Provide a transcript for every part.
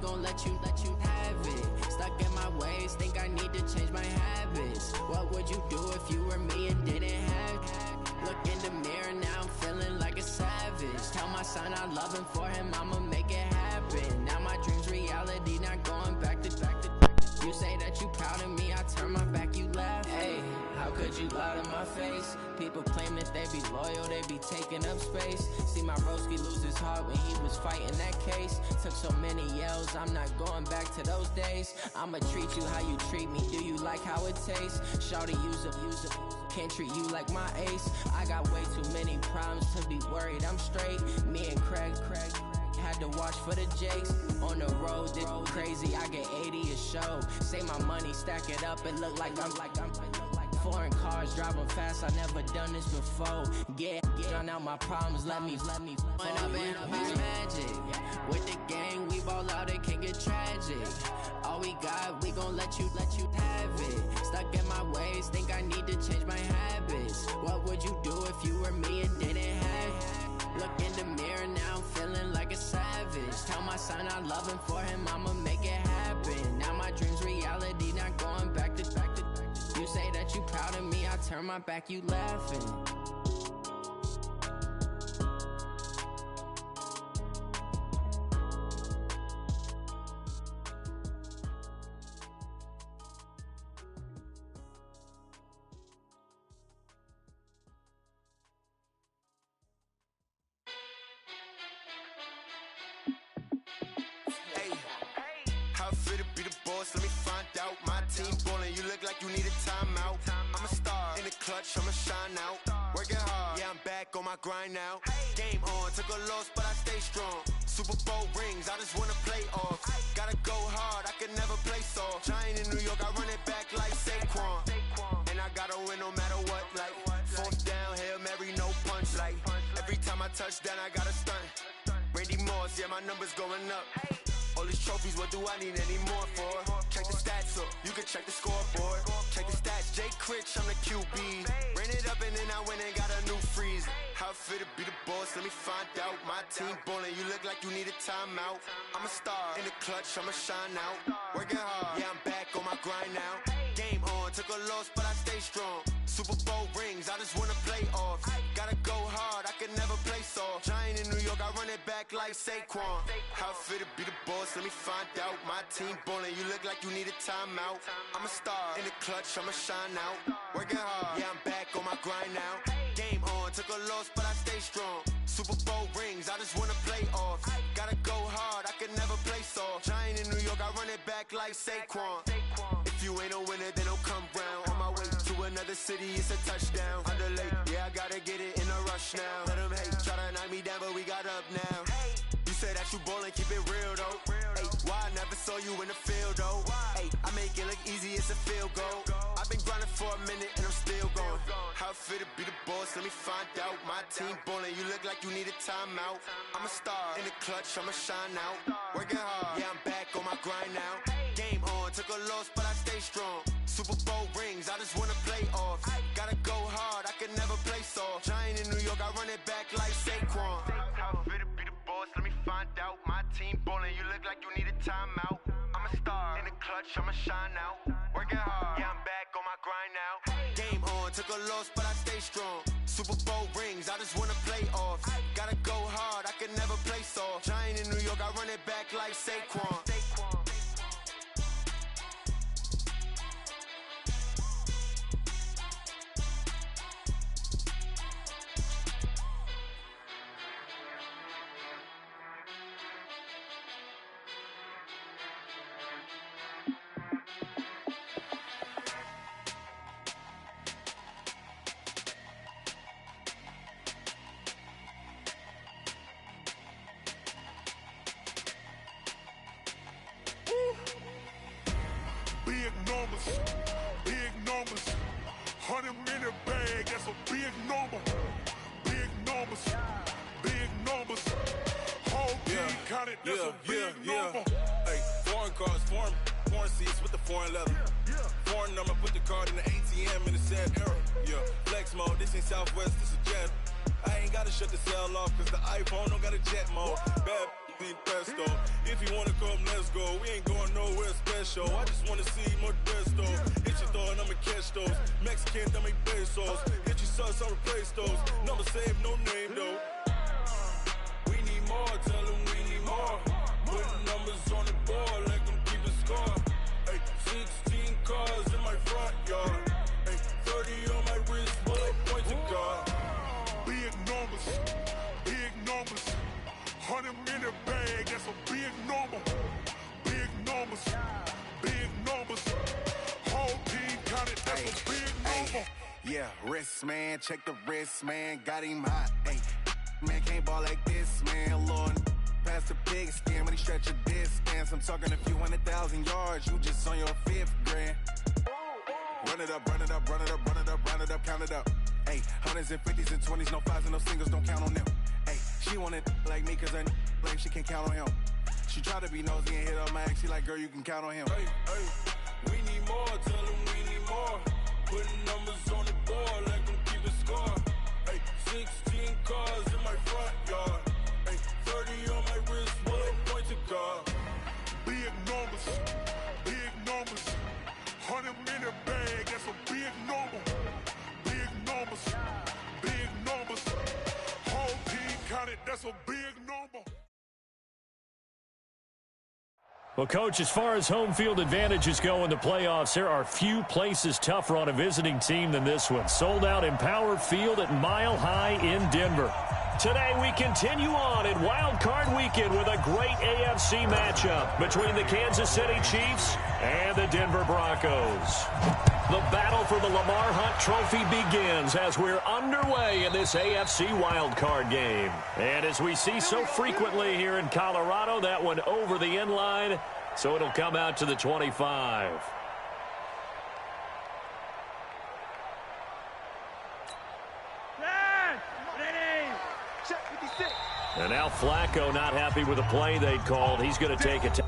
gon' let you have it. Stuck in my ways, think I need to change my habits. What would you do if you were me and didn't have it? Look in the mirror, now I'm feeling like a savage. Tell my son I love him, for him I'ma make it happen. Now my dream's reality, not going back to. You say that you proud of me, I turn my back, you laugh. Hey, how could you lie to my face? People claim that they be loyal, they be taking up space. See my broski lose his heart when he was fighting that case. Took so many yells, I'm not going back to those days. I'ma treat you how you treat me, do you like how it tastes? Shawty, use up, can't treat you like my ace. I got way too many problems to be worried, I'm straight. Me and Craig had to watch for the Jakes. On the road, this crazy, I get 80 a show. Say my money, stack it up, it look like I'm foreign cars, driving fast, I never done this before. Drown out my problems, let me When up and magic. With the gang, we ball out, it can get tragic. All we got, we gon' let you have it. Stuck in my ways, think I need to change my habits. What would you do if you were me and didn't have it? Look in the mirror, now I'm feeling like a savage. Tell my son I love him, for him I'ma make it happen. Now my dream's reality, not going back to. You say that you proud of me, I turn my back, you laughing. Let me find out. My team ballin', you look like you need a timeout. I'm a star, in the clutch, I'ma shine out. Working hard, yeah, I'm back on my grind now. Game on, took a loss, but I stay strong. Super Bowl rings, I just wanna play off. Gotta go hard, I can never play soft. Giant in New York, I run it back like Saquon. And I gotta win no matter what, like fourth down, Hail Mary, no punch. Like every time I touch down, I gotta stunt. Randy Moss, yeah, my numbers going up. All these trophies, what do I need any more for? Check the stats up, you can check the scoreboard. Check the stats, Jay Critch, I'm the QB. Ran it up and then I went and got a new freeze. How it feel to be the boss, let me find out. My team ballin', you look like you need a timeout. I'm a star, in the clutch, I'ma shine out. Working hard, yeah, I'm back on my grind now. Game on, took a loss, but I stay strong. Super Bowl rings, I just wanna play off. Gotta go hard, I can never play soft. Giant in New York, I run it back like Saquon. How it feel to be the boss, let me find out. My team ballin', you look like you need a timeout. I'm a star, in the clutch, I'ma shine out. Working hard, yeah, I'm back on my grind now. Game on, took a loss, but I stay strong. Super Bowl rings, I just wanna play off. Gotta go hard, I can never play soft. Giant in New York, I run it back like Saquon. If you ain't a winner, then don't come round. On my way to another city, it's a touchdown. Underlay, yeah, I gotta get it in a rush now. Let them hate, try to knock me down, but we got up now. You say that you ballin', keep it real though. Hey, why I never saw you in the field though? Hey, I make it look easy, it's a field goal. I've been grinding for a minute and I'm still going. How it feel to be the boss, let me find out. My team ballin', you look like you need a timeout. I'm a star, in the clutch, I'ma shine out. Working hard, yeah, I'm back on my grind now. Game on, took a loss, but I stay strong. Super Bowl rings, I just wanna play off. Gotta go hard, I can never play soft. Giant in New York, I run it back like Saquon. How it feel to be the boss, let me find out. My team ballin', you look like you need a timeout. I'm a star, in the clutch, I'ma shine out. Working hard, yeah, I'm back on my grind now. Game on, took a loss, but I stay strong. Super Bowl rings, I just wanna play off. Gotta go hard, I can never play soft. Giant in New York, I run it back like Saquon. Big numbers, 100 minute bag, that's a big number. Big numbers, big numbers. Whole team counted, that's a big number. Hey, foreign cars, foreign seats with the foreign leather. Foreign number, put the card in the ATM in the sad era. Yeah, flex mode, this ain't Southwest, this a jet. I ain't gotta shut the cell off, cause the iPhone don't got a jet mode. Bad Pesto. If you wanna come, let's go. We ain't going nowhere special. I just wanna see Modesto. Hit your throw and I'ma catch those. Mexican, that make pesos. Hit your sus, I'll replace those. Number save, no name though. We need more, tell them we need more. Putting numbers on the board, let them keep a score. Ay, 16 cars in my front yard. Ay, 30 on my wrist, bullet point to God. Big numbers, big numbers. 100 in the bag, that's a big number. Big numbers, big numbers. Whole team counted, that's a big number. Yeah, wrist man, check the wrist man, got him hot. Ay, man can't ball like this, man. Lord, past the big skin when he stretch a distance. I'm talking a few 100,000 yards, you just on your 5th grand. Run it up, run it up, run it up, run it up, run it up, count it up. Ay, 100s and 50s and 20s, no 5s and no singles, don't count on them. Ay, she want it like me cause her lame, she can't count on him. She try to be nosy and hit up my ex, she like, girl, you can count on him. Hey, hey, we need more, tell them we need more. Putting numbers on the board, let them keep a score. Hey, 16 cars in my front yard. Hey, 30 on my wrist, bullet point to God. Big numbers, big numbers. 100 in the bag, that's a big number. Big numbers, big numbers. Whole team counted, that's a big number. Well, Coach, as far as home field advantages go in the playoffs, there are few places tougher on a visiting team than this one. Sold out Empower Field at Mile High in Denver. Today we continue on in Wild Card Weekend with a great AFC matchup between the Kansas City Chiefs and the Denver Broncos. The battle for the Lamar Hunt Trophy begins as we're underway in this AFC Wild Card game. And as we see so frequently here in Colorado, that one over the end line, so it'll come out to the 25. And now Flacco not happy with the play they called. He's going to take it.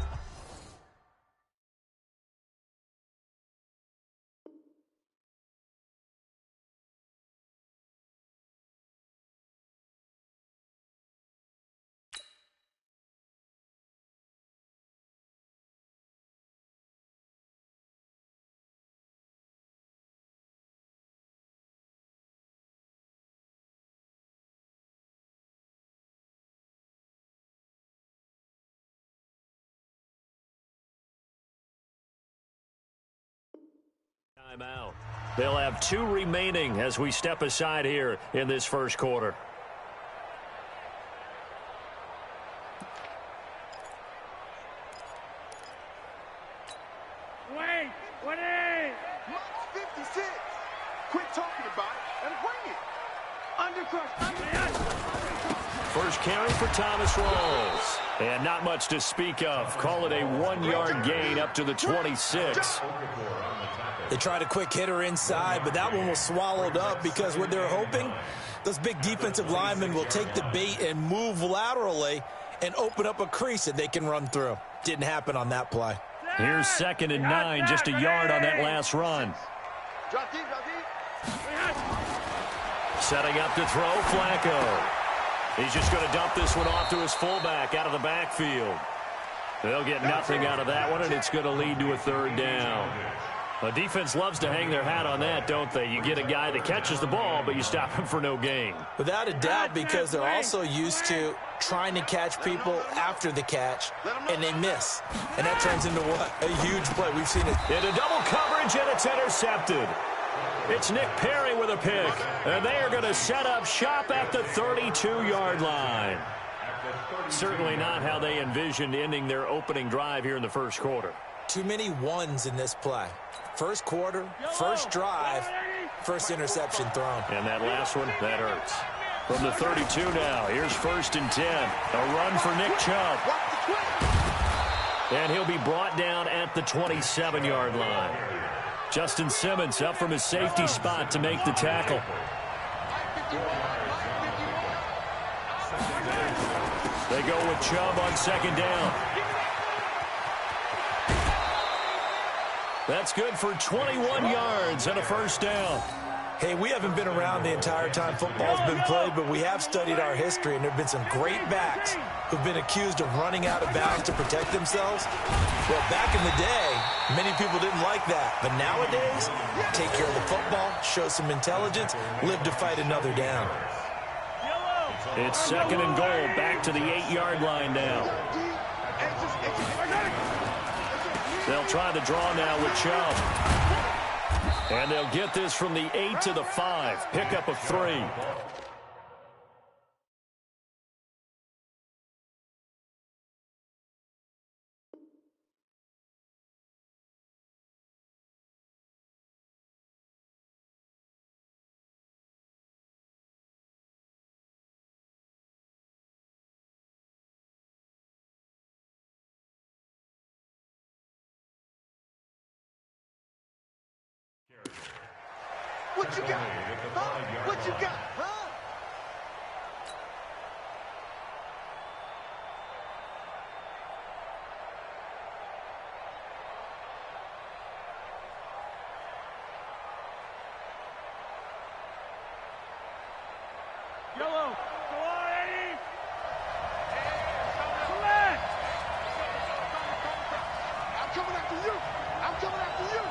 Timeout. They'll have 2 remaining as we step aside here in this first quarter. Wait, 56. Quit talking about it and bring it. Undercrush. First carry for Thomas Rawls. And not much to speak of. Call it a 1-yard gain up to the 26. They tried a quick hitter inside, but that one was swallowed up because what they're hoping, those big defensive linemen will take the bait and move laterally and open up a crease that they can run through. Didn't happen on that play. Here's 2nd and 9, just a yard on that last run. Setting up to throw, Flacco. He's just going to dump this one off to his fullback out of the backfield. They'll get nothing out of that one, and it's going to lead to a 3rd down. The defense loves to hang their hat on that, don't they? You get a guy that catches the ball, but you stop him for no gain. Without a doubt, because they're also used to trying to catch people after the catch, and they miss. And that turns into what? A huge play. We've seen it. Into double coverage, and it's intercepted. It's Nick Perry with a pick, and they are going to set up shop at the 32-yard line. Certainly not how they envisioned ending their opening drive here in the first quarter. Too many ones in this play. First quarter, first drive, first interception thrown. And that last one, that hurts. From the 32 now, here's 1st and 10. A run for Nick Chubb. And he'll be brought down at the 27-yard line. Justin Simmons up from his safety spot to make the tackle. They go with Chubb on 2nd down. That's good for 21 yards and a 1st down. Hey, we haven't been around the entire time football's been played, but we have studied our history, and there have been some great backs who've been accused of running out of bounds to protect themselves. Well, back in the day, many people didn't like that. But nowadays, take care of the football, show some intelligence, live to fight another down. It's 2nd and goal, back to the 8-yard line now. They'll try the draw now with Chubb. And they'll get this from the 8 to the 5. Pickup of 3. What you got? Huh? What you got? Huh? Yellow. Go on, Eddie. Select. I'm coming after you. I'm coming after you.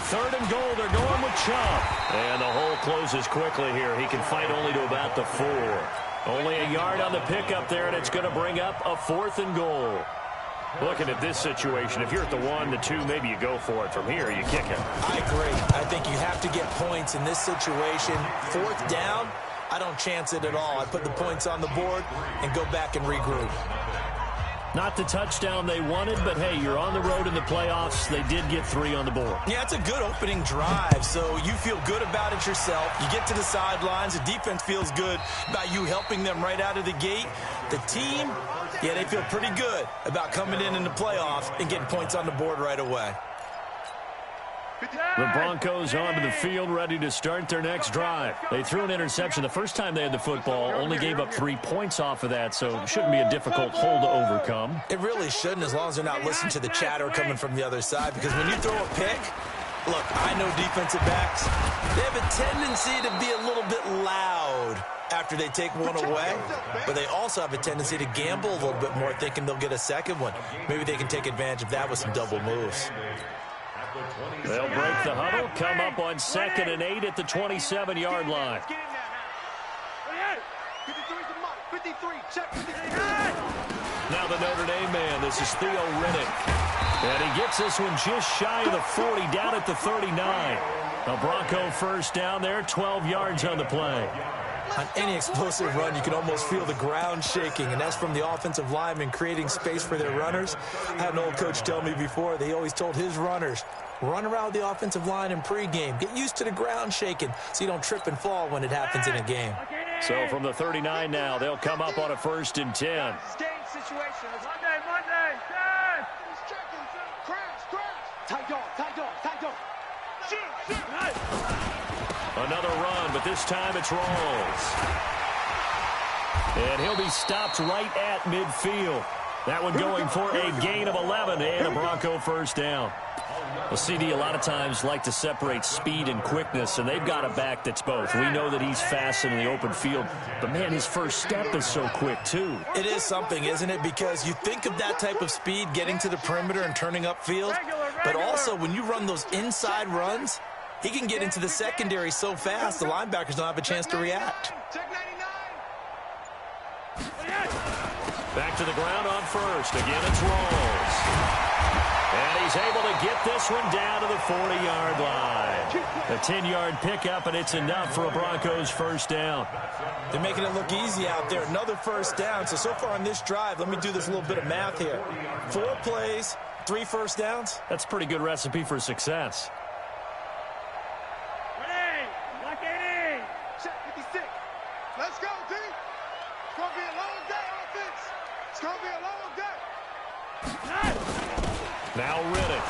3rd and goal, they're going with Chubb. And the hole closes quickly here. He can fight only to about the 4. Only a yard on the pickup there, and it's going to bring up a 4th and goal. Looking at this situation, if you're at the 1, the 2, maybe you go for it. From here, you kick it. I agree. I think you have to get points in this situation. 4th down, I don't chance it at all. I put the points on the board and go back and regroup. Not the touchdown they wanted, but hey, you're on the road in the playoffs. They did get 3 on the board. Yeah, it's a good opening drive, so you feel good about it yourself. You get to the sidelines. The defense feels good about you helping them right out of the gate. The team, yeah, they feel pretty good about coming in the playoffs and getting points on the board right away. The Broncos onto the field, ready to start their next drive. They threw an interception the first time they had the football, only gave up 3 points off of that, so it shouldn't be a difficult hole to overcome. It really shouldn't, as long as they're not listening to the chatter coming from the other side, because when you throw a pick, look, I know defensive backs, they have a tendency to be a little bit loud after they take one away, but they also have a tendency to gamble a little bit more, thinking they'll get a second one. Maybe they can take advantage of that with some double moves. They'll break the huddle, come up on 2nd and 8 at the 27-yard line. Now the Notre Dame man, this is Theo Riddick. And he gets this one just shy of the 40, down at the 39. A Bronco first down there, 12 yards on the play. On any explosive run, you can almost feel the ground shaking, and that's from the offensive linemen creating space for their runners. I had an old coach tell me before, they always told his runners, run around the offensive line in pregame. Get used to the ground shaking so you don't trip and fall when it happens in a game. So from the 39 now, they'll come up on a 1st and 10. Monday, 10. Crash. Tight dog. Another run, but this time it's Rawls. And he'll be stopped right at midfield. That one going for a gain of 11 and a Bronco first down. Well, CD, a lot of times like to separate speed and quickness, and they've got a back that's both. We know that he's fast in the open field, but, man, his first step is so quick, too. It is something, isn't it? Because you think of that type of speed getting to the perimeter and turning upfield, but also when you run those inside runs, he can get into the secondary so fast, the linebackers don't have a chance to react. Back to the ground on 1st. Again, it's Rawls. And he's able to get this one down to the 40-yard line. A 10-yard pickup, and it's enough for a Broncos first down. They're making it look easy out there. Another first down. So far on this drive, let me do this little bit of math here. 4 plays, 3 first downs. That's a pretty good recipe for success. Let's go, D. It's going to be a long day, offense. It's going to be a long day. Now Riddick.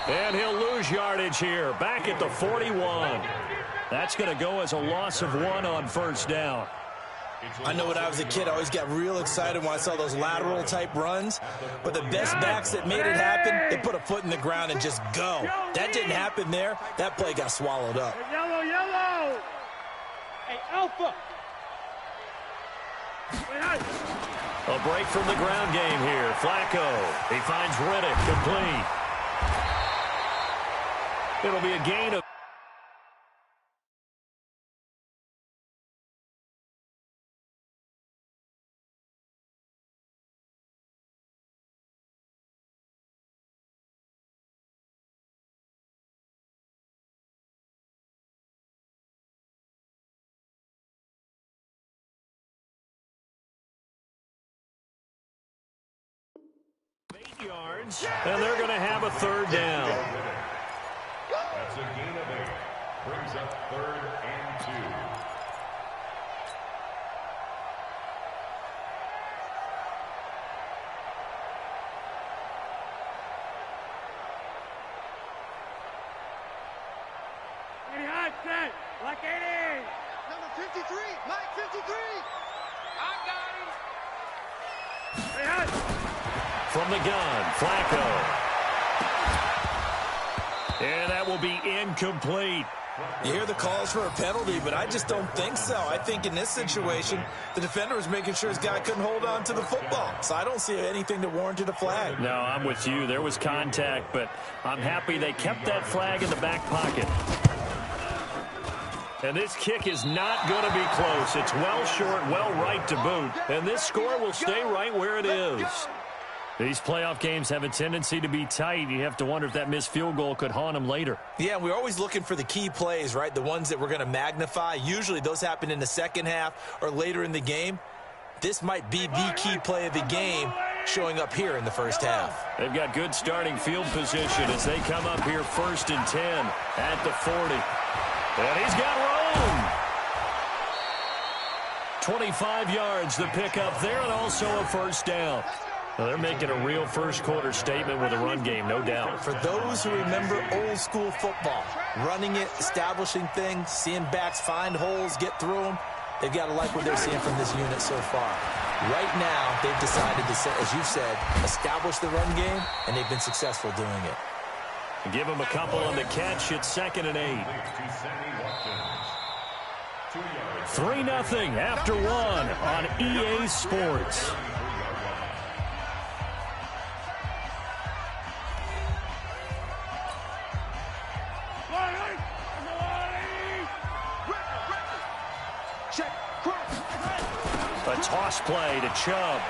And he'll lose yardage here. Back at the 41. That's going to go as a loss of 1 on first down. I know when I was a kid, I always got real excited when I saw those lateral-type runs. But the best backs that made it happen, they put a foot in the ground and just go. That didn't happen there. That play got swallowed up. Yellow, yellow. Hey, Alpha. A break from the ground game here. Flacco. He finds Riddick complete. It'll be a gain of... yards, and they're going to have a third down. That's a gain of 8. Brings up 3rd and 2. Like 80. Number 53, Mike 53. I got him. From the gun, Flacco. And that will be incomplete. You hear the calls for a penalty, but I just don't think so. I think in this situation, the defender was making sure his guy couldn't hold on to the football. So I don't see anything that warranted a flag. No, I'm with you. There was contact, but I'm happy they kept that flag in the back pocket. And this kick is not going to be close. It's well short, well right to boot. And this score will stay right where it is. These playoff games have a tendency to be tight. You have to wonder if that missed field goal could haunt them later. Yeah, we're always looking for the key plays, right? The ones that we're going to magnify. Usually those happen in the second half or later in the game. This might be the key play of the game showing up here in the first half. They've got good starting field position as they come up here 1st and 10 at the 40. And he's got room. 25 yards the pickup there, and also a first down. Well, they're making a real first-quarter statement with a run game, no doubt. For those who remember old-school football, running it, establishing things, seeing backs find holes, get through them, they've got to like what they're seeing from this unit so far. Right now, they've decided to, as you said, establish the run game, and they've been successful doing it. Give him a couple on the catch. It's 2nd and 8. 3-0 after 1 on EA Sports. A toss play to Chubb.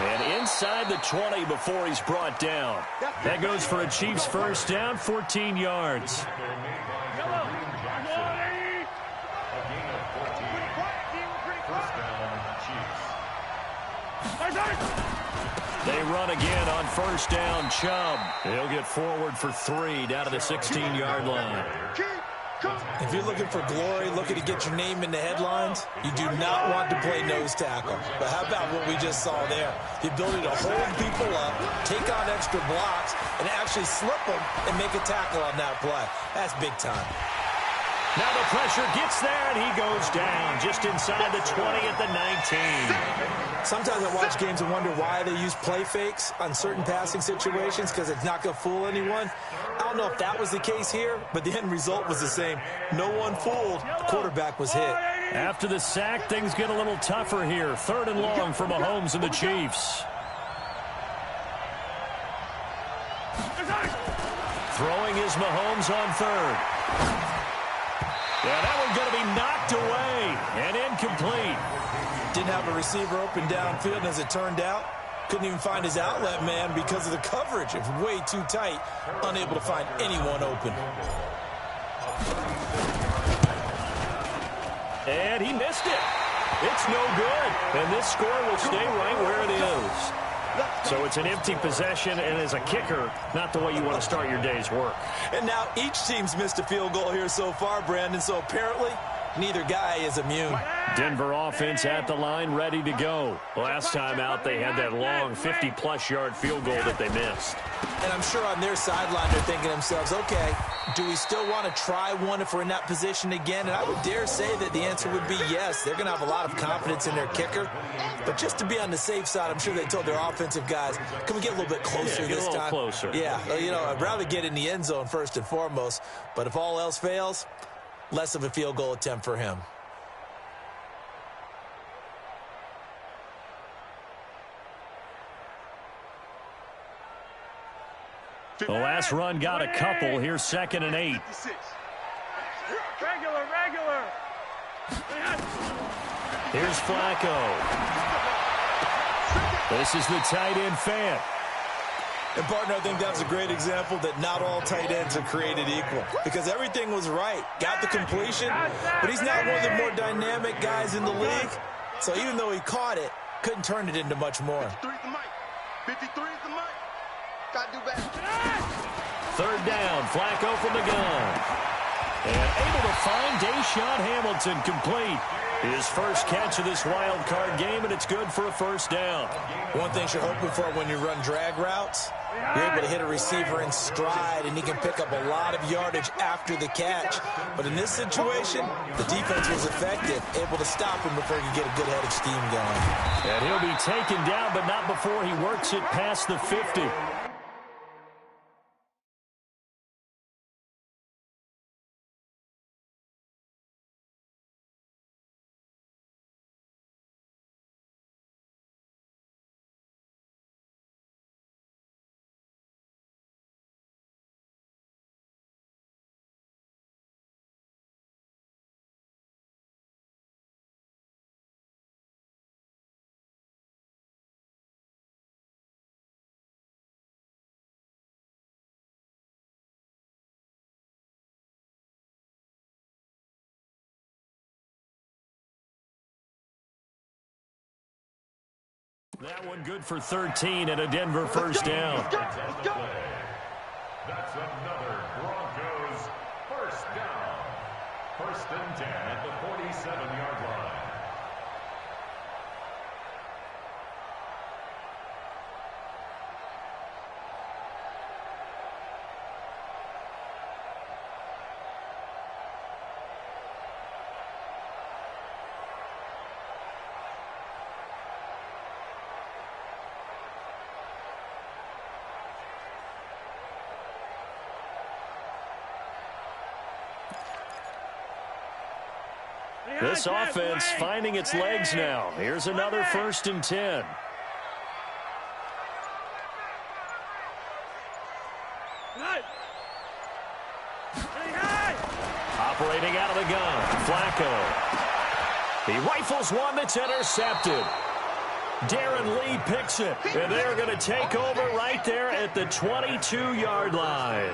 And inside the 20 before he's brought down. That goes for a Chiefs first down, 14 yards. They run again on first down. Chubb. He'll get forward for 3 down to the 16-yard line. If you're looking for glory, looking to get your name in the headlines, you do not want to play nose tackle. But how about what we just saw there? The ability to hold people up, take on extra blocks, and actually slip them and make a tackle on that play. That's big time. Now the pressure gets there, and he goes down just inside the 20 at the 19. Sometimes I watch games and wonder why they use play fakes on certain passing situations, because it's not going to fool anyone. I don't know if that was the case here, but the end result was the same. No one fooled. The quarterback was hit. After the sack, things get a little tougher here. 3rd and long for Mahomes and the Chiefs. Throwing is Mahomes on 3rd. Yeah, that one's going to be knocked away and incomplete. Didn't have a receiver open downfield, and as it turned out, couldn't even find his outlet man because of the coverage. It was way too tight, unable to find anyone open. And he missed it. It's no good. And this score will stay right where it is. So it's an empty possession, and as a kicker, not the way you want to start your day's work. And now each team's missed a field goal here so far, Brandon, so apparently neither guy is immune. Denver offense at the line, ready to go. Last time out, they had that long 50-plus yard field goal that they missed. And I'm sure on their sideline they're thinking to themselves, okay, do we still want to try one if we're in that position again? And I would dare say that the answer would be yes. They're going to have a lot of confidence in their kicker. But just to be on the safe side, I'm sure they told their offensive guys, can we get a little bit closer this time? Closer. Yeah, I'd rather get in the end zone first and foremost. But if all else fails, less of a field goal attempt for him. The last run got a couple. Here's 2nd and 8. Regular. Here's Flacco. This is the tight end fan. And, partner, I think that's a great example that not all tight ends are created equal. Because everything was right. Got the completion, but he's not one of the more dynamic guys in the league. So even though he caught it, couldn't turn it into much more. 53 is the mic. 53 is the mic. Got to do better. 3rd down, Flacco from the gun. And able to find Deshaun Hamilton complete. His first catch of this wild card game, and it's good for a 1st down. One thing you're hoping for when you run drag routes, you're able to hit a receiver in stride, and he can pick up a lot of yardage after the catch. But in this situation, the defense was effective, able to stop him before he could get a good head of steam going. And he'll be taken down, but not before he works it past the 50. That one good for 13 and a Denver 1st down. That's another Broncos 1st down. 1st and 10 at the 47-yard line. This offense finding its legs now. Here's another 1st and 10. Operating out of the gun, Flacco. He rifles one that's intercepted. Darren Lee picks it, and they're going to take over right there at the 22-yard line.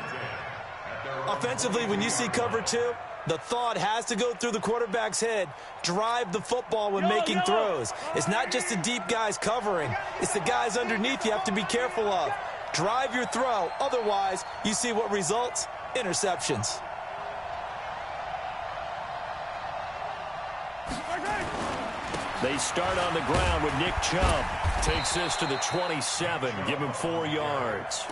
Offensively, when you see cover 2, the thought has to go through the quarterback's head. Drive the football when making throws. It's not just the deep guys covering. It's the guys underneath you have to be careful of. Drive your throw. Otherwise, you see what results? Interceptions. They start on the ground with Nick Chubb. Takes this to the 27. Give him 4 yards.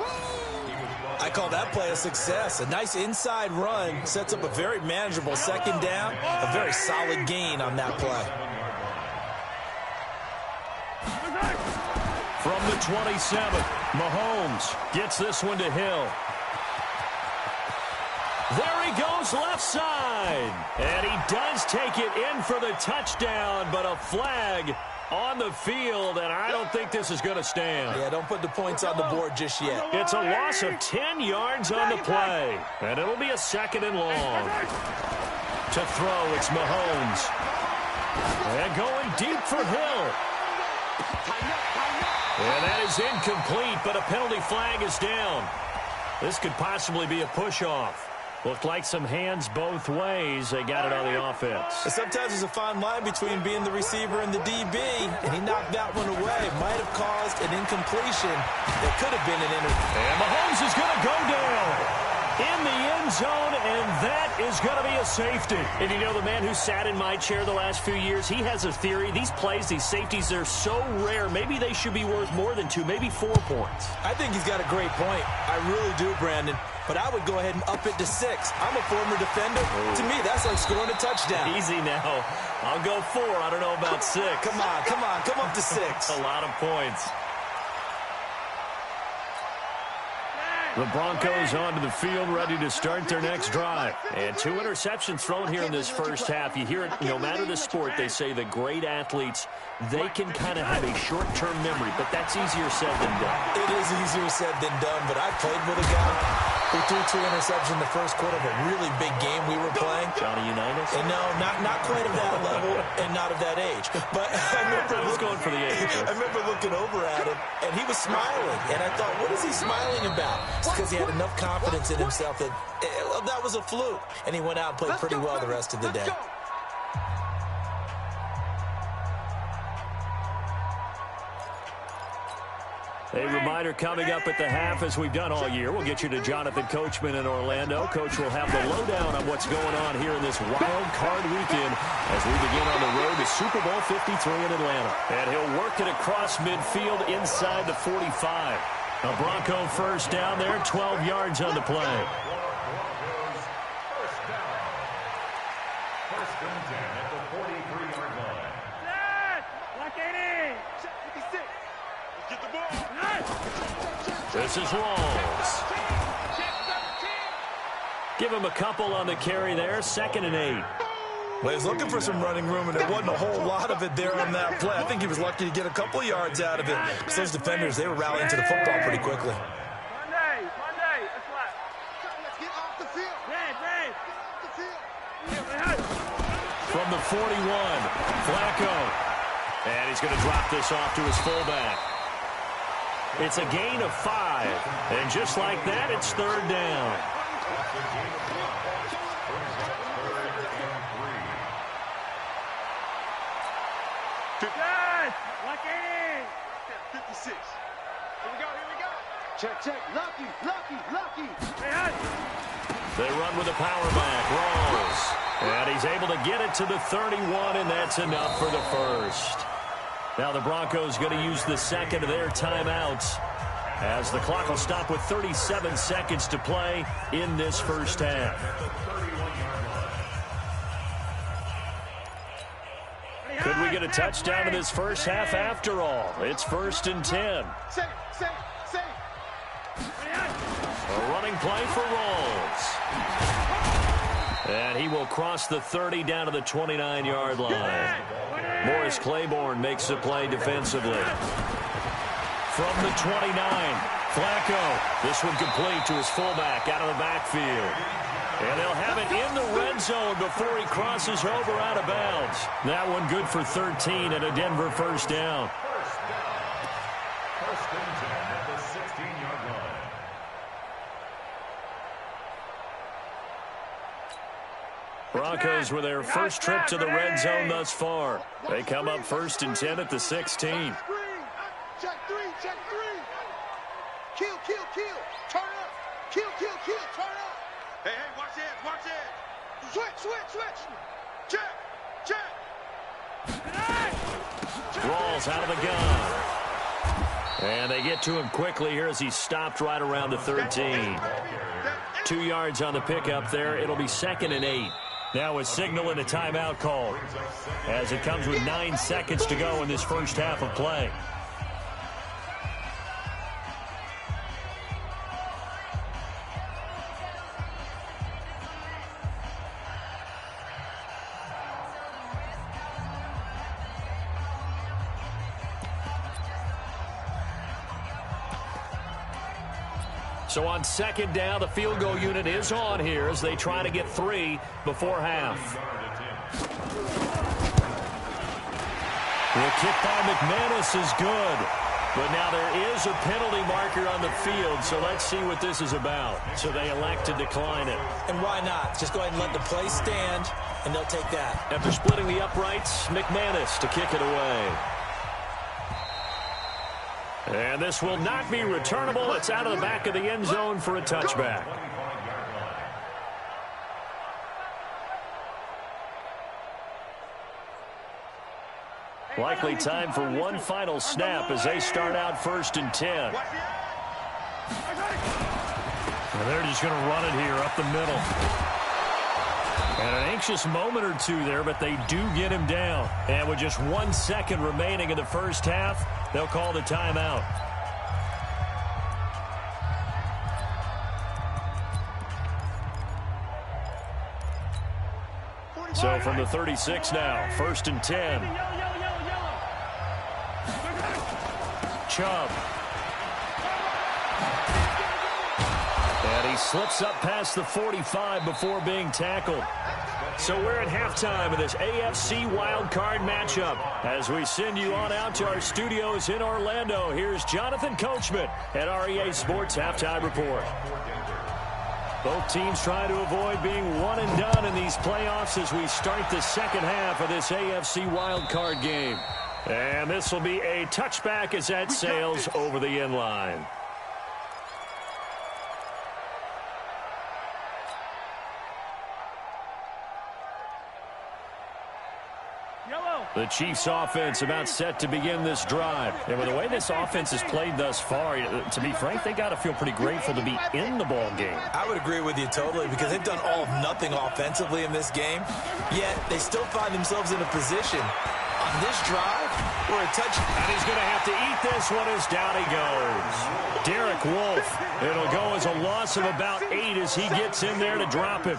I call that play a success. A nice inside run sets up a very manageable 2nd down. A very solid gain on that play. From the 27, Mahomes gets this one to Hill. There he goes left side. And he does take it in for the touchdown, but a flag on the field, and I don't think this is going to stand. Yeah, don't put the points on the board just yet. It's a loss of 10 yards on the play, and it'll be a 2nd and long. To throw, it's Mahomes. And going deep for Hill. And that is incomplete, but a penalty flag is down. This could possibly be a push-off. Looked like some hands both ways. They got it on the offense. Sometimes there's a fine line between being the receiver and the DB, and he knocked that one away. Might have caused an incompletion that could have been an interception. And Mahomes is going to go down. in the end zone, and that is going to be a safety. And you know, the man who sat in my chair the last few years, he has a theory. These plays, these safeties, they're so rare. Maybe they should be worth more than 2, maybe 4 points. I think he's got a great point. I really do, Brandon. But I would go ahead and up it to 6. I'm a former defender. To me, that's like scoring a touchdown. Easy now. I'll go 4. I don't know about 6. Come on. Come up to 6. A lot of points. The Broncos onto the field, ready to start their next drive. And 2 interceptions thrown here in this first half. You hear it, no matter the sport, they say the great athletes, they can kind of have a short-term memory, but that's easier said than done. It is easier said than done, but I played with a guy who threw 2 interceptions in the first quarter of a really big game we were playing. Johnny Unitas? And no, not quite of that level and not of that age. But I was going for the age. I remember looking over at him, and he was smiling. And I thought, what is he smiling about? It's because he had enough confidence in himself that that was a fluke. And he went out and played pretty well the rest of the day. A reminder coming up at the half, as we've done all year. We'll get you to Jonathan Coachman in Orlando. Coach will have the lowdown on what's going on here in this wild card weekend as we begin on the road to Super Bowl 53 in Atlanta. And he'll work it across midfield inside the 45. A Bronco first down there, 12 yards on the play. This is Rawls. Give him a couple on the carry there, 2nd and 8. Well, he's looking for some running room, and there wasn't a whole lot of it there on that play. I think he was lucky to get a couple yards out of it. Because those defenders, they were rallying to the football pretty quickly. Monday, that's right. Let's get off the field. Red. From the 41, Flacco. And he's going to drop this off to his fullback. It's a gain of 5. And just like that, it's 3rd down. Good. Lucky. 56. Here we go. Check. Lucky. They run with a power back. Rawls. And he's able to get it to the 31, and that's enough for the first. Now the Broncos going to use the 2nd of their timeouts as the clock will stop with 37 seconds to play in this first half. Could we get a touchdown in this first half after all? It's 1st and 10. A running play for Rawls. And he will cross the 30 down to the 29-yard line. Morris Claiborne makes the play defensively. From the 29, Flacco. This one complete to his fullback out of the backfield. And they'll have it in the red zone before he crosses over out of bounds. That one good for 13 and a Denver first down. First and 10 at the 16-yard line. Broncos with their first trip to the red zone thus far. They come up 1st and 10 at the 16. Check three. Kill. Turn up. Kill. Turn up. Hey, watch it. Switch. Check. Rawls out of the gun. And they get to him quickly here as he stopped right around the 13. 2 yards on the pickup there. It'll be 2nd and 8. Now a signal and a timeout call as it comes with 9 seconds to go in this first half of play. So on 2nd down, the field goal unit is on here as they try to get 3 before half. The kick by McManus is good. But now there is a penalty marker on the field, so let's see what this is about. So they elect to decline it. And why not? Just go ahead and let the play stand, and they'll take that. After splitting the uprights, McManus to kick it away. And this will not be returnable. It's out of the back of the end zone for a touchback. Likely time for one final snap as they start out 1st and 10. And they're just going to run it here up the middle. And an anxious moment or two there, but they do get him down. And with just 1 second remaining in the first half, they'll call the timeout. So from the 36 now, 1st and 10. Chubb. And he slips up past the 45 before being tackled. So we're at halftime of this AFC wildcard matchup. As we send you on out to our studios in Orlando, here's Jonathan Coachman at REA Sports Halftime Report. Both teams trying to avoid being one and done in these playoffs as we start the second half of this AFC wildcard game. And this will be a touchback as that sails over the end line. The Chiefs offense about set to begin this drive. And with the way this offense has played thus far, to be frank, they got to feel pretty grateful to be in the ball game. I would agree with you totally because they've done all of nothing offensively in this game, yet they still find themselves in a position on this drive where a touch. And he's going to have to eat this one as down he goes. Derek Wolfe. It'll go as a loss of about 8 as he gets in there to drop him.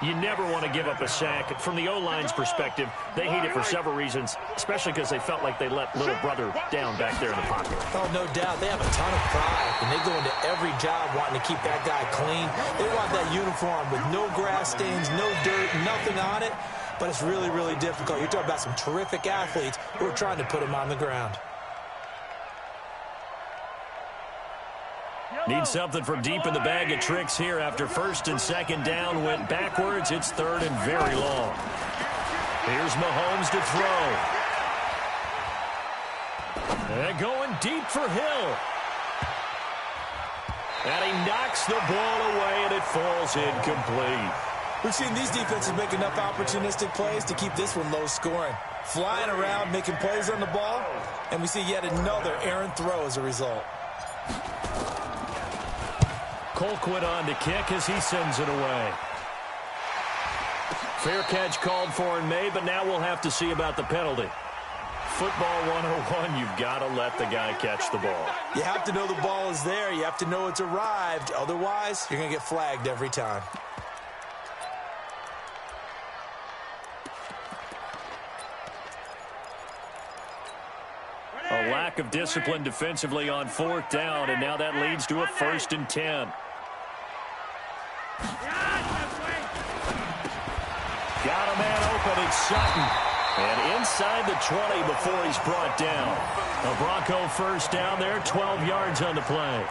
You never want to give up a sack. From the O-line's perspective, they hate it for several reasons, especially because they felt like they let little brother down back there in the pocket. Oh, no doubt. They have a ton of pride, and they go into every job wanting to keep that guy clean. They want that uniform with no grass stains, no dirt, nothing on it, but it's really, really difficult. You're talking about some terrific athletes who are trying to put him on the ground. Need something from deep in the bag of tricks here after 1st and 2nd down went backwards. It's 3rd and very long. Here's Mahomes to throw. And going deep for Hill. And he knocks the ball away, and it falls incomplete. We've seen these defenses make enough opportunistic plays to keep this one low scoring. Flying around, making plays on the ball, and we see yet another errant throw as a result. Colquitt on to kick as he sends it away. Fair catch called for and made, but now we'll have to see about the penalty. Football 101, you've got to let the guy catch the ball. You have to know the ball is there. You have to know it's arrived. Otherwise, you're going to get flagged every time. A lack of discipline defensively on 4th down, and now that leads to a 1st and 10. Got a man open, it's Sutton. And inside the 20 before he's brought down. A Bronco 1st down there, 12 yards on the play.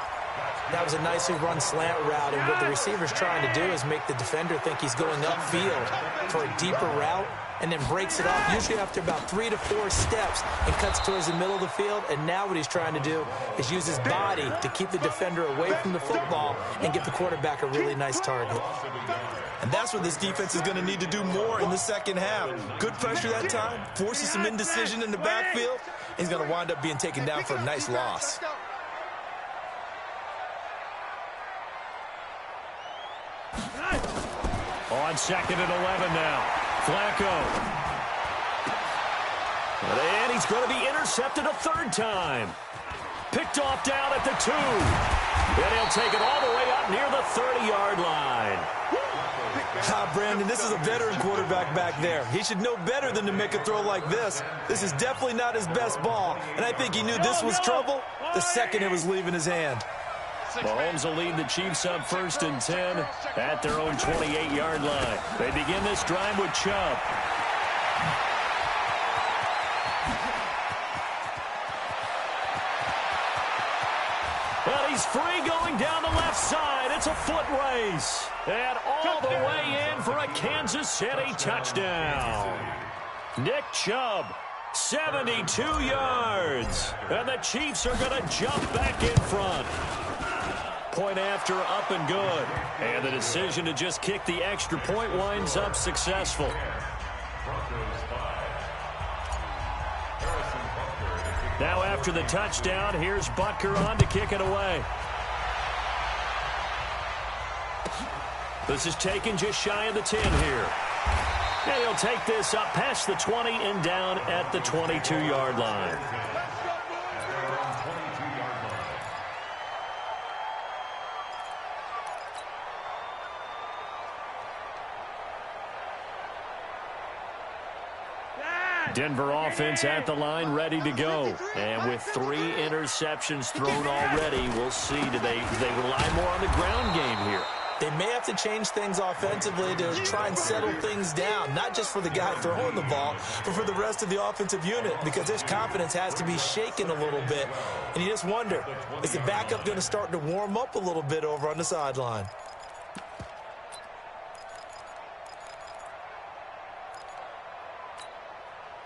That was a nicely run slant route, and what the receiver's trying to do is make the defender think he's going upfield for a deeper route, and then breaks it off, usually after about 3 to 4 steps, and cuts towards the middle of the field. And now what he's trying to do is use his body to keep the defender away from the football and get the quarterback a really nice target. And that's what this defense is going to need to do more in the second half. Good pressure that time, forces some indecision in the backfield. He's going to wind up being taken down for a nice loss. On 2nd and 11 now. Flacco. And he's going to be intercepted a 3rd time. Picked off down at the 2. And he'll take it all the way up near the 30-yard line. Brandon, this is a veteran quarterback back there. He should know better than to make a throw like this. This is definitely not his best ball, and I think he knew this was trouble the second it was leaving his hand. Mahomes will lead the Chiefs up 1st and 10 at their own 28-yard line. They begin this drive with Chubb. Well, he's free going down the left side. It's a foot race. And all the way in for a Kansas City touchdown. Nick Chubb, 72 yards. And the Chiefs are going to jump back in front. Point after, up and good. And the decision to just kick the extra point winds up successful. Now after the touchdown, here's Butker on to kick it away. This is taken just shy of the 10 here. And he'll take this up past the 20 and down at the 22-yard line. Denver offense at the line, ready to go. And with 3 interceptions thrown already, we'll see. Do they rely more on the ground game here? They may have to change things offensively to try and settle things down, not just for the guy throwing the ball, but for the rest of the offensive unit, because his confidence has to be shaken a little bit. And you just wonder, is the backup going to start to warm up a little bit over on the sideline?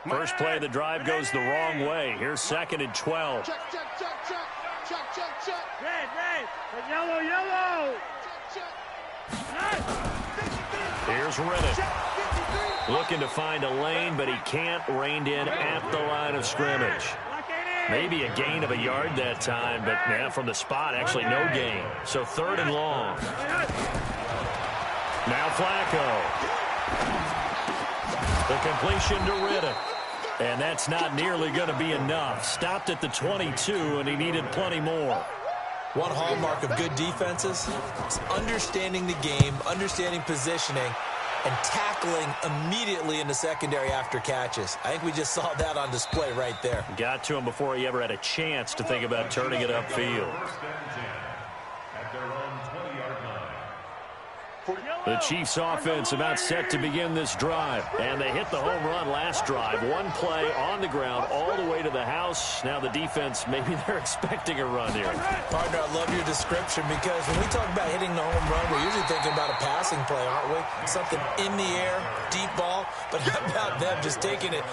First play of the drive goes the wrong way. Here's 2nd and 12. Check, check, check, check. Check, check, check. Red. Yellow. Here's Riddick. Looking to find a lane, but he can't. Reined in at the line of scrimmage. Maybe a gain of a yard that time, but yeah, from the spot, actually no gain. So 3rd and long. Now Flacco. The completion to Riddick. And that's not nearly going to be enough. Stopped at the 22, and he needed plenty more. One hallmark of good defenses is understanding the game, understanding positioning, and tackling immediately in the secondary after catches. I think we just saw that on display right there. Got to him before he ever had a chance to think about turning it upfield. The Chiefs offense about set to begin this drive. And they hit the home run last drive. One play on the ground all the way to the house. Now the defense, maybe they're expecting a run here. Partner, I love your description, because when we talk about hitting the home run, we're usually thinking about a passing play, aren't we? Something in the air, deep ball. But how about them just taking it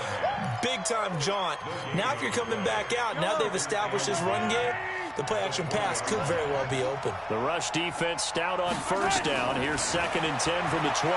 big-time jaunt? Now if you're coming back out, now they've established this run game, the play-action pass could very well be open. The rush defense stout on first down. Here's 2nd and 10 from the 20.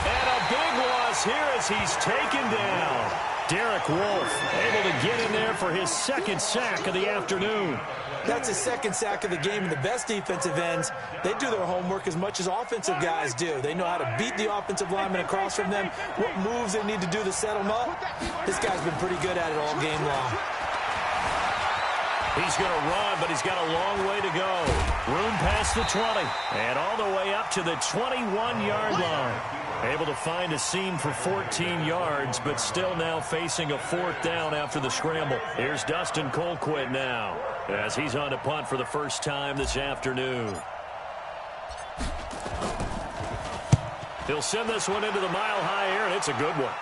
And a big loss here as he's taken down. Derek Wolfe able to get in there for his 2nd sack of the afternoon. That's his 2nd sack of the game, and the best defensive ends, they do their homework as much as offensive guys do. They know how to beat the offensive lineman across from them, what moves they need to do to set them up. This guy's been pretty good at it all game long. He's going to run, but he's got a long way to go. Room past the 20, and all the way up to the 21-yard line. Able to find a seam for 14 yards, but still now facing a 4th down after the scramble. Here's Dustin Colquitt now, as he's on to punt for the first time this afternoon. He'll send this one into the mile-high air, and it's a good one.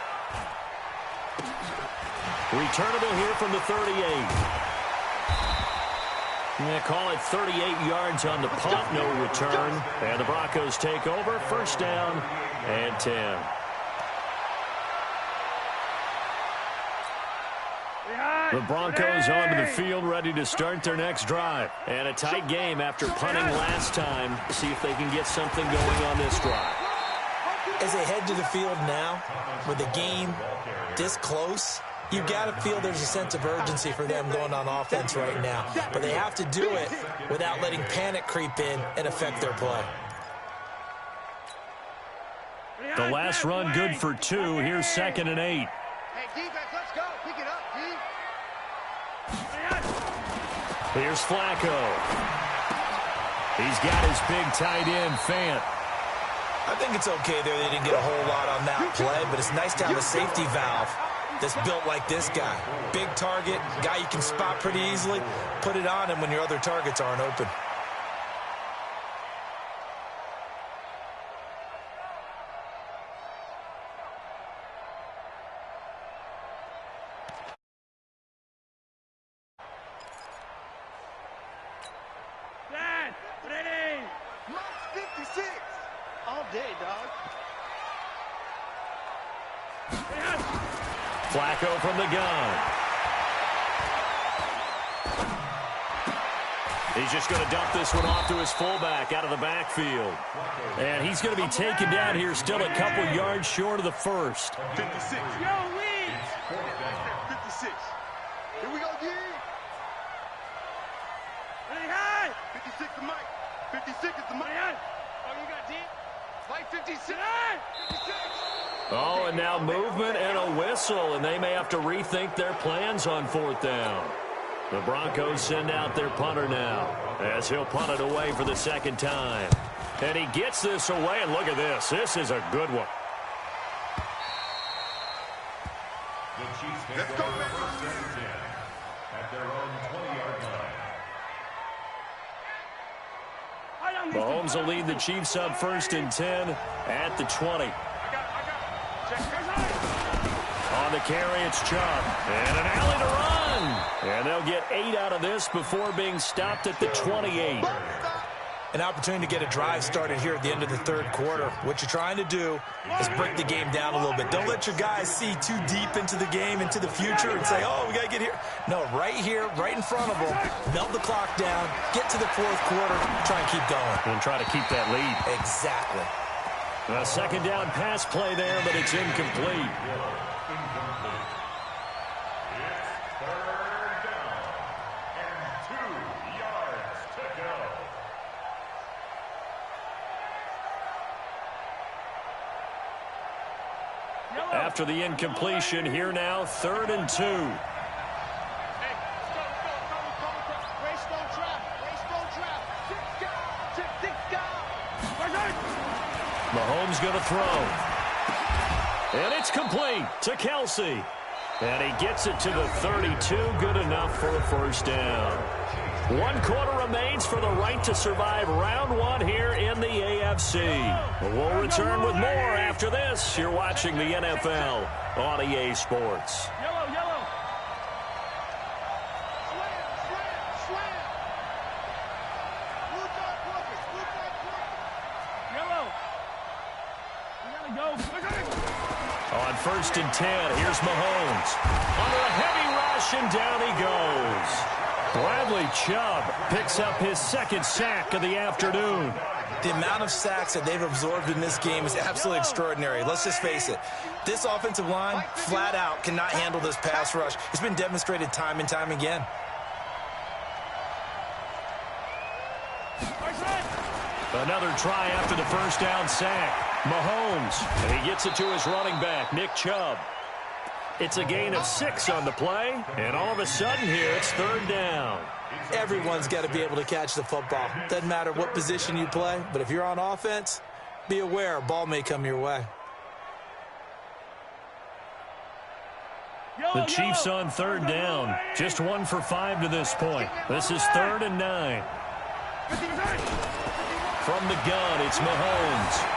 Returnable here from the 38. They call it 38 yards on the punt, no return. And the Broncos take over, 1st down and 10. The Broncos onto the field, ready to start their next drive. And a tight game after punting last time. See if they can get something going on this drive. As they head to the field now, with the game this close, you've got to feel there's a sense of urgency for them going on offense right now. But they have to do it without letting panic creep in and affect their play. The last run good for 2. Here's 2nd and 8. Hey, defense, let's go. Pick it up, D. Here's Flacco. He's got his big tight end, Fant. I think it's okay there they didn't get a whole lot on that play, but it's nice to have a safety valve that's built like this guy. Big target, guy you can spot pretty easily. Put it on him when your other targets aren't open. Set, ready. Mark 56. All day, dog. Flacco from the gun. He's just going to dump this one off to his fullback out of the backfield. And he's going to be taken down here, still a couple yards short of the 1st. 56. Yo, Lee. 56. Here we go, D. 56 to Mike. 56 is the Mike. Oh, you got D? Mike 56. 56. Oh, and now movement and a whistle, and they may have to rethink their plans on 4th down. The Broncos send out their punter now, as he'll punt it away for the 2nd time. And he gets this away, and look at this. This is a good one. Let's go, man. At their own 20-yard line. Mahomes will lead the Chiefs up 1st and 10 at the 20. On the carry, it's Chubb. And an alley to run. And they'll get 8 out of this before being stopped at the 28. An opportunity to get a drive started here at the end of the 3rd quarter. What you're trying to do is break the game down a little bit. Don't let your guys see too deep into the game, into the future, and say, oh, we got to get here. No, right here, right in front of them, melt the clock down, get to the 4th quarter, try and keep going. And try to keep that lead. Exactly. A 2nd down pass play there, but it's incomplete. After the incompletion, here now, 3rd and 2. Mahomes going to throw. And it's complete to Kelsey. And he gets it to the 32. Good enough for a 1st down. 1 quarter remains for the right to survive round 1 here in the AFC. We'll return with more after this. You're watching the NFL on EA Sports. Yellow. We gotta go. On 1st and 10, here's Mahomes. Under a heavy rush, and down he goes. Bradley Chubb picks up his 2nd sack of the afternoon. The amount of sacks that they've absorbed in this game is absolutely extraordinary. Let's just face it. This offensive line, flat out, cannot handle this pass rush. It's been demonstrated time and time again. Another try after the 1st down sack. Mahomes, and he gets it to his running back, Nick Chubb. It's a gain of 6 on the play, and all of a sudden here, it's 3rd down. Everyone's got to be able to catch the football. Doesn't matter what position you play, but if you're on offense, be aware a ball may come your way. The Chiefs on 3rd down. Just 1 for 5 to this point. This is 3rd and 9. From the gun, it's Mahomes.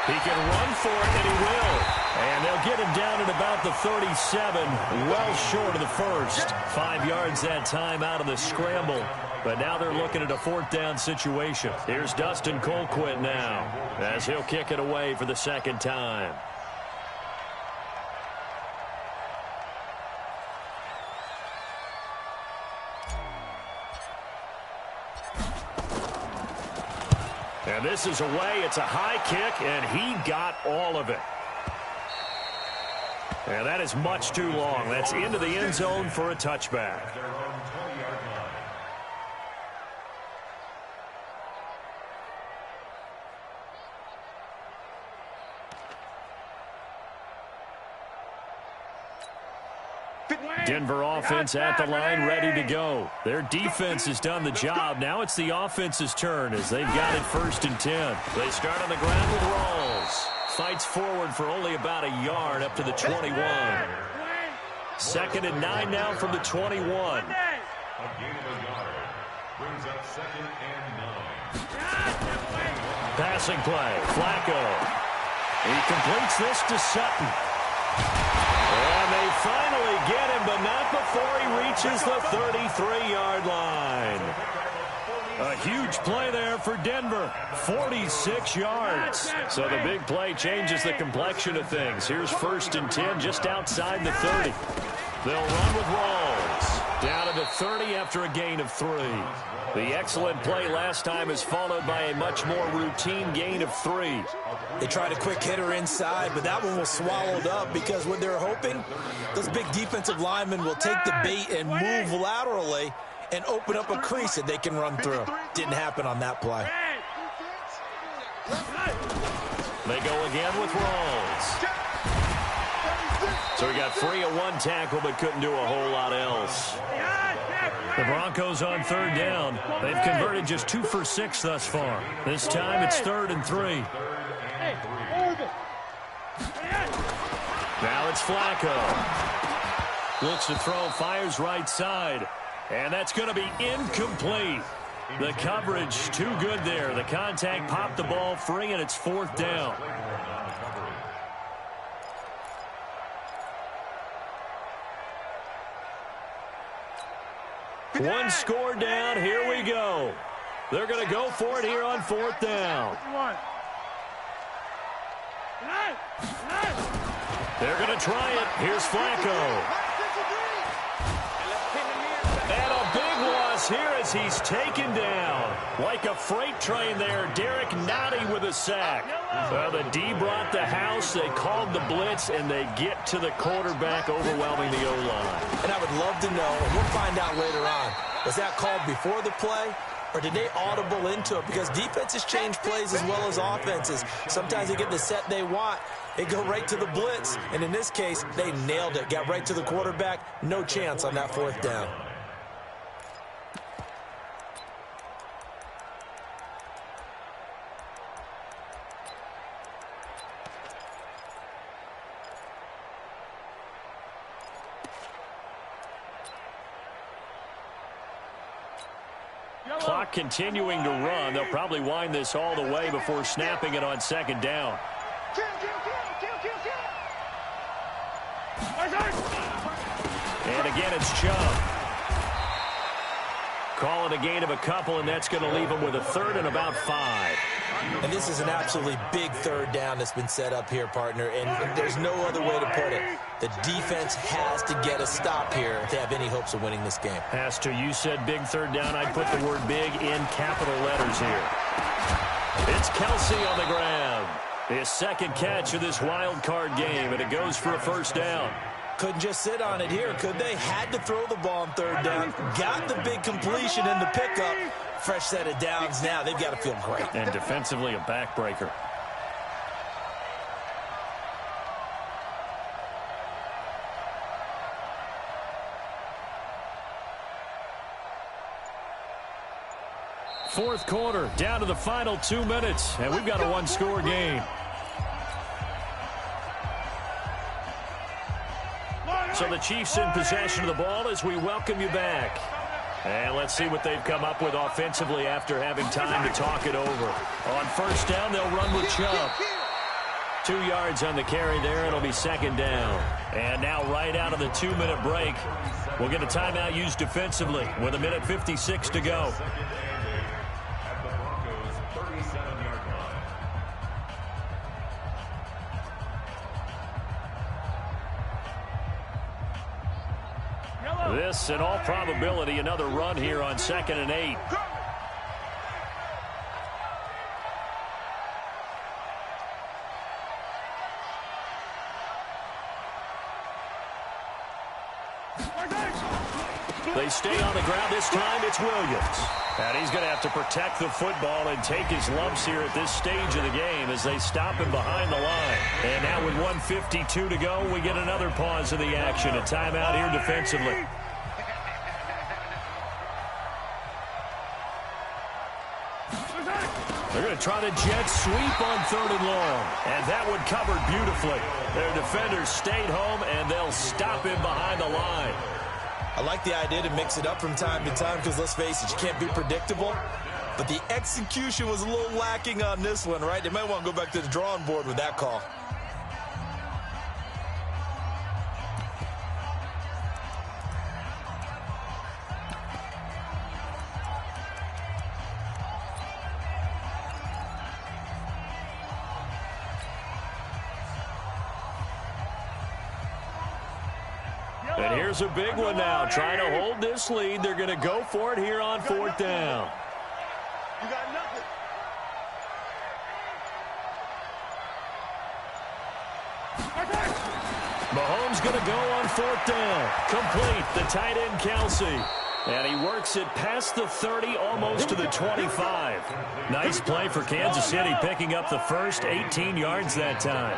He can run for it, and he will. And they'll get him down at about the 37, well short of the 1st. 5 yards that time out of the scramble. But now they're looking at a 4th down situation. Here's Dustin Colquitt now, as he'll kick it away for the 2nd time. And this is away. It's a high kick, and he got all of it. And that is much too long. That's into the end zone for a touchback. Denver offense at the line, ready to go. Their defense has done the job. Now it's the offense's turn as they've got it 1st and 10. They start on the ground with Rawls. Fights forward for only about a yard up to the 21. 2nd and 9 now from the 21. A gain of a yard. Brings up 2nd and 9. Passing play. Flacco. He completes this to Sutton. And they finally get him, but not before he reaches the 33-yard line. A huge play there for Denver. 46 yards. So the big play changes the complexion of things. Here's 1st and 10 just outside the 30. They'll run with Rawls. Down to the 30 after a gain of 3. The excellent play last time is followed by a much more routine gain of 3. They tried a quick hitter inside, but that one was swallowed up because what they're hoping, those big defensive linemen will take the bait and move laterally and open up a crease that they can run through. Didn't happen on that play. They go again with Rawls. So he got free of one tackle but couldn't do a whole lot else. The Broncos on third down. They've converted just 2 for 6 thus far. This time it's 3rd and 3. Now it's Flacco. Looks to throw, fires right side. And that's going to be incomplete. The coverage too good there. The contact popped the ball free, and it's 4th down. One score down. Here we go. They're going to go for it here on 4th down. They're going to try it. Here's Flacco. And a big loss here as he's taken down. Like a freight train there, Derek Nottie with a sack. Well, the D brought the house. They called the blitz, and they get to the quarterback, overwhelming the O-line. And I would love to know, and we'll find out later on, was that called before the play, or did they audible into it? Because defenses change plays as well as offenses. Sometimes they get the set they want. They go right to the blitz. And in this case, they nailed it. Got right to the quarterback. No chance on that 4th down. Clock continuing to run. They'll probably wind this all the way before snapping it on 2nd down. And again, it's Chubb. Call it a gain of a couple, and that's going to leave them with a 3rd and about 5. And this is an absolutely big 3rd down that's been set up here, partner, and there's no other way to put it. The defense has to get a stop here if they have any hopes of winning this game. Pastor, you said big 3rd down. I'd put the word big in capital letters here. It's Kelsey on the ground. His 2nd catch of this wild card game, and it goes for a 1st down. Couldn't just sit on it here, could they? Had to throw the ball on 3rd down. Got the big completion in the pickup. Fresh set of downs now. They've got to feel great. And defensively, a backbreaker. Fourth quarter, down to the final 2 minutes, and we've got a 1-score game. So the Chiefs in possession of the ball as we welcome you back. And let's see what they've come up with offensively after having time to talk it over. On 1st down, they'll run with Chubb. 2 yards on the carry there. It'll be 2nd down. And now right out of the 2-minute break, we'll get a timeout used defensively with 1:56 to go. This, in all probability, another run here on 2nd and 8. They stay on the ground. This time it's Williams. And he's going to have to protect the football and take his lumps here at this stage of the game as they stop him behind the line. And now with 1:52 to go, we get another pause in the action. A timeout here defensively. They're going to try the jet sweep on 3rd and long. And that one covered beautifully. Their defenders stayed home, and they'll stop him behind the line. I like the idea to mix it up from time to time because, let's face it, you can't be predictable. But the execution was a little lacking on this one, right? They might want to go back to the drawing board with that call. And here's a big one now. Trying to hold this lead. They're going to go for it here on 4th down. You got nothing. Mahomes going to go on 4th down. Complete. The tight end, Kelsey. And he works it past the 30, almost to the 25. Nice play for Kansas City, picking up the first 18 yards that time.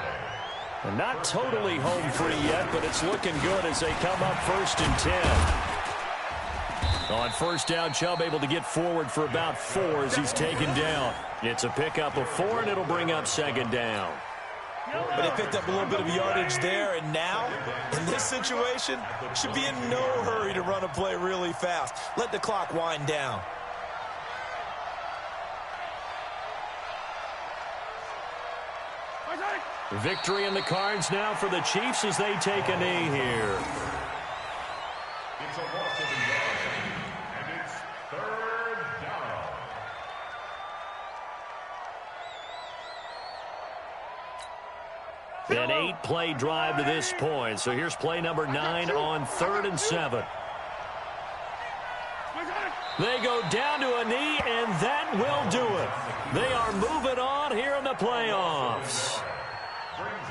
And not totally home free yet, but it's looking good as they come up 1st and 10. On 1st down, Chubb able to get forward for about 4 as he's taken down. It's a pickup of 4, and it'll bring up 2nd down. But they picked up a little bit of yardage there, and now, in this situation, should be in no hurry to run a play really fast. Let the clock wind down. Victory in the cards now for the Chiefs as they take a knee here. It's a loss of a yard, and it's 3rd down. An 8-play drive to this point. So here's play number 9 on 3rd and 7. They go down to a knee, and that will do it. They are moving on here in the playoffs.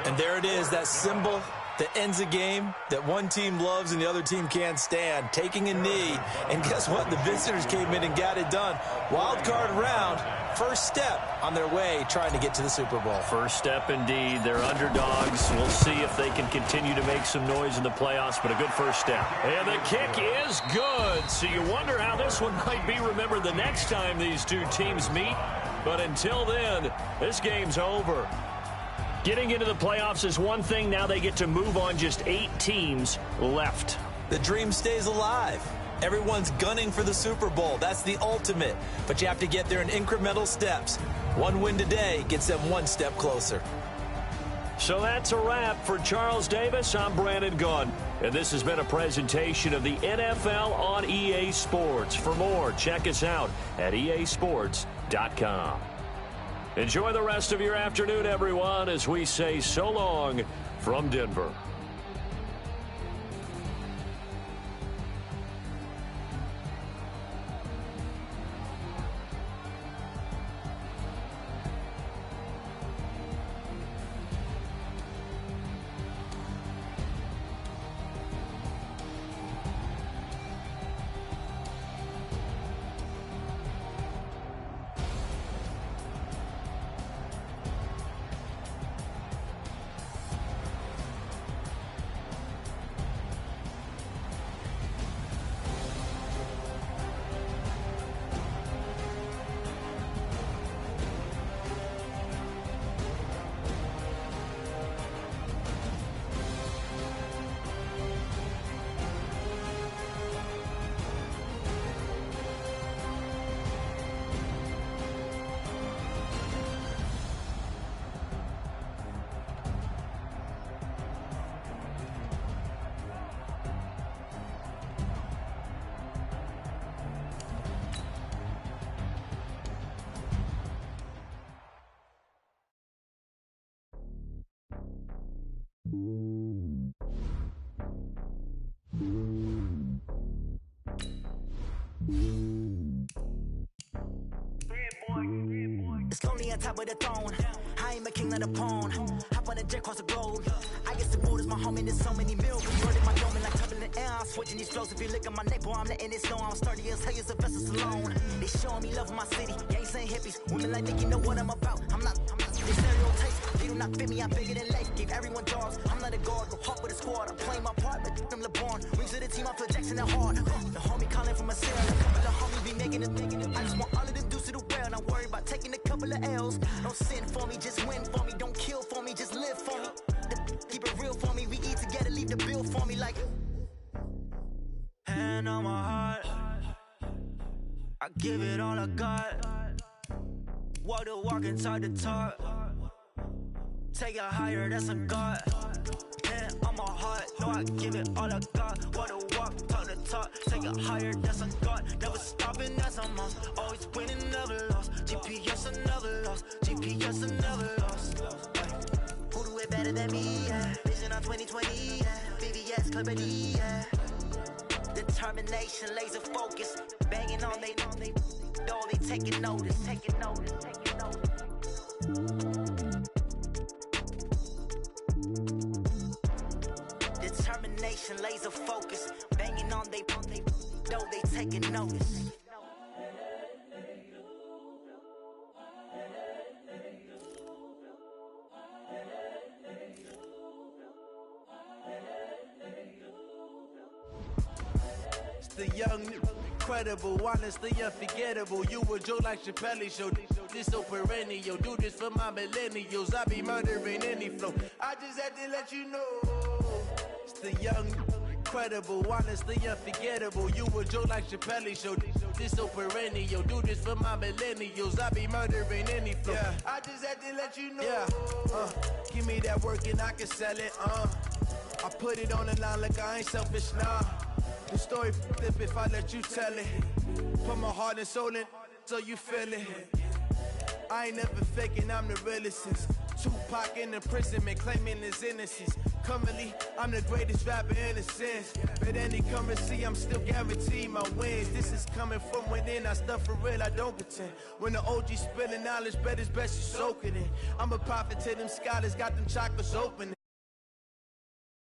And there it is, that symbol that ends a game that one team loves and the other team can't stand, taking a knee. And guess what? The visitors came in and got it done. Wild card round, first step on their way trying to get to the Super Bowl. First step indeed. They're underdogs. We'll see if they can continue to make some noise in the playoffs, but a good first step. And the kick is good. So you wonder how this one might be remembered the next time these two teams meet. But until then, this game's over. Getting into the playoffs is one thing. Now they get to move on. Just 8 teams left. The dream stays alive. Everyone's gunning for the Super Bowl. That's the ultimate. But you have to get there in incremental steps. One win today gets them one step closer. So that's a wrap. For Charles Davis, I'm Brandon Gaudin. And this has been a presentation of the NFL on EA Sports. For more, check us out at easports.com. Enjoy the rest of your afternoon, everyone, as we say so long from Denver. It's lonely on top of the throne. I ain't a king of the pawn. Hop on a jet across the globe. I guess the world is my home and there's so many millions. Running my dome and like tumbling air. I'm switching these flows. If you look at my neck, boy, I'm letting it snow. I'm sturdy as hell as a vessel alone. They showing me love in my city. Gangs ain't hippies. Women like Nicky know what I'm about. I'm not the stereotypes. They do not fit me. I'm bigger than life. Gave everyone dogs. I'm not a guard. Go hop with a squad. I'm playing my part like them LeBron. Rings to the team. I feel Jackson at hard. The homie calling from a cell. A couple of homies be making it. I just want all of them dudes to do well. Not worried about taking a couple of L's. Don't sin for me, just win for me. Don't kill for me, just live for me. Keep it real for me. We eat together, leave the bill for me like. Hand on my heart, I give it all I got. Walk the walk and talk the talk. Take it higher, that's a God. Hand on my heart, no, I give it all I got. Walk the walk, talk the talk. Take it higher, that's a God. Never stopping, that's a must. Always winning, never lost. GPS, I never lost. GPS, I never lost. Who do it better than me? Yeah. Vision Sipping on 2020, yeah. BBS, Clippity, yeah. Determination, laser focus. Banging on they door, they taking notice. Determination, laser focus. Banging on they door, they taking notice. The young, incredible, honestly unforgettable. You a joke like Chappelle Show. This so perennial. Do this for my millennials. I be murdering any flow. I just had to let you know. It's the young, incredible, honestly unforgettable. You a joke like Chappelle Show. This so perennial. Do this for my millennials. I be murdering any flow. Yeah. I just had to let you know. Yeah. Give me that work and I can sell it. I put it on the line like I ain't selfish, nah. The story flip if I let you tell it. Put my heart and soul in so you feel it. I ain't never faking, I'm the realest since Tupac in imprisonment, claiming his innocence. Currently, I'm the greatest rapper in a sense. But any currency, I'm still guaranteed my wins. This is coming from within, I stuff for real, I don't pretend. When the OG spilling knowledge, bet it's best you soak it in. I'm a prophet to them scholars, got them chakras open.